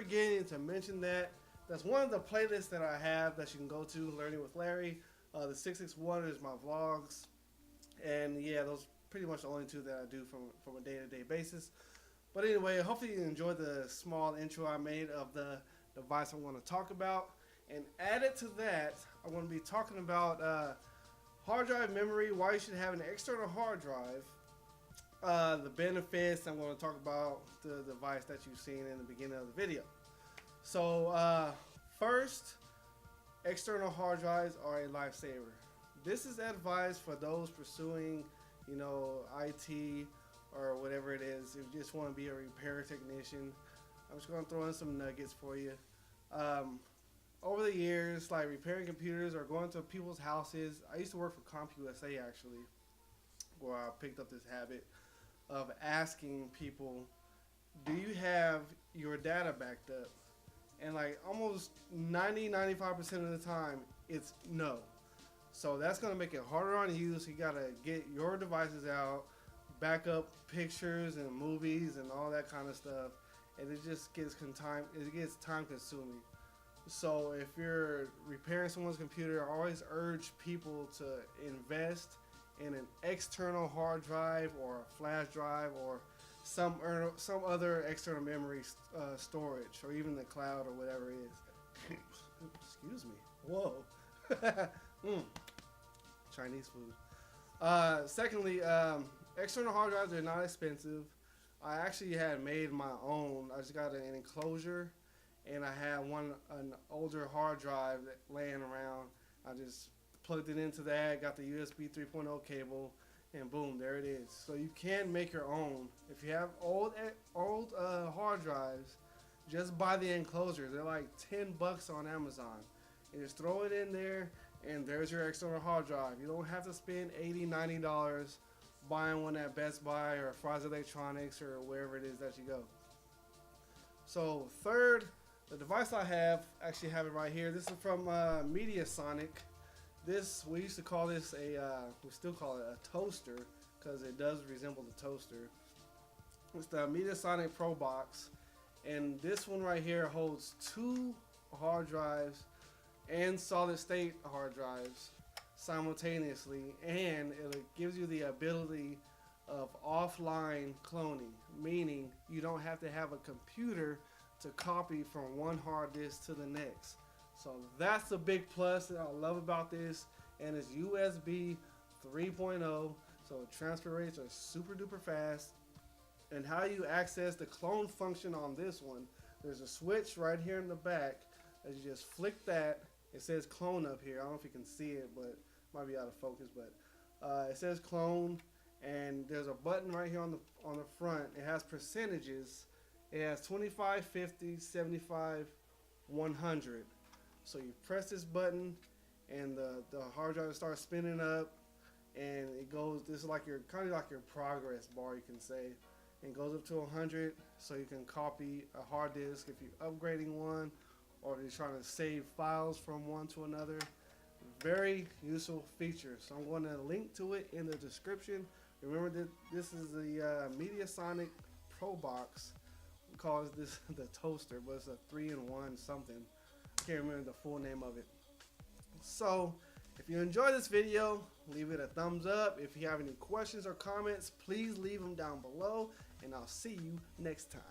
forgetting to mention that that's one of the playlists that I have that you can go to, Learning with Larry. The 661 is my vlogs, and yeah, those pretty much the only two that I do from a day-to-day basis. But anyway, hopefully you enjoyed the small intro I made of the device I want to talk about. And added to that, I want to be talking about hard drive memory, why you should have an external hard drive, the benefits. I'm going to talk about the device that you've seen in the beginning of the video. So first, external hard drives are a lifesaver. This is advice for those pursuing, you know, IT or whatever it is. If you just want to be a repair technician, I'm just going to throw in some nuggets for you. Over the years, like repairing computers or going to people's houses, I used to work for CompUSA actually, where I picked up this habit of asking people, do you have your data backed up? And like almost 90-95% of the time, it's no. So that's going to make it harder on you. So you got to get your devices out, back up pictures and movies and all that kind of stuff. And it just gets time consuming. So if you're repairing someone's computer, I always urge people to invest in an external hard drive or a flash drive or some other external memory storage, or even the cloud or whatever it is. Excuse me. Whoa. Chinese food. Secondly, external hard drives are not expensive. I actually had made my own. I just got an enclosure, and I had an older hard drive laying around. I just plugged it into that, got the USB 3.0 cable, and boom, there it is. So you can make your own. If you have old hard drives, just buy the enclosure. They're like $10 on Amazon. And just throw it in there, and there's your external hard drive. You don't have to spend $80-$90 buying one at Best Buy or Fry's Electronics or wherever it is that you go. So third, the device I actually have it right here. This is from Mediasonic. We used to call this we still call it a toaster because it does resemble the toaster. It's the Mediasonic Pro Box, and this one right here holds 2 hard drives and solid state hard drives simultaneously, and it gives you the ability of offline cloning, meaning you don't have to have a computer to copy from one hard disk to the next. So that's a big plus that I love about this, and it's USB 3.0, so transfer rates are super duper fast. And how you access the clone function on this one, there's a switch right here in the back that you just flick that. It says clone up here. I don't know if you can see it, but it might be out of focus, but it says clone, and there's a button right here on the front. It has percentages. It has 25, 50, 75, 100. So you press this button, and the hard drive starts spinning up, and it goes. This is like your kind of like your progress bar, you can say. And it goes up to 100, so you can copy a hard disk if you're upgrading one, or if you're trying to save files from one to another. Very useful feature. So I'm going to link to it in the description. Remember that this is the Mediasonic Pro Box. We call this the toaster, but it's a 3-in-1 something. Can't remember the full name of it. So if you enjoyed this video, leave it a thumbs up. If you have any questions or comments, please leave them down below, and I'll see you next time.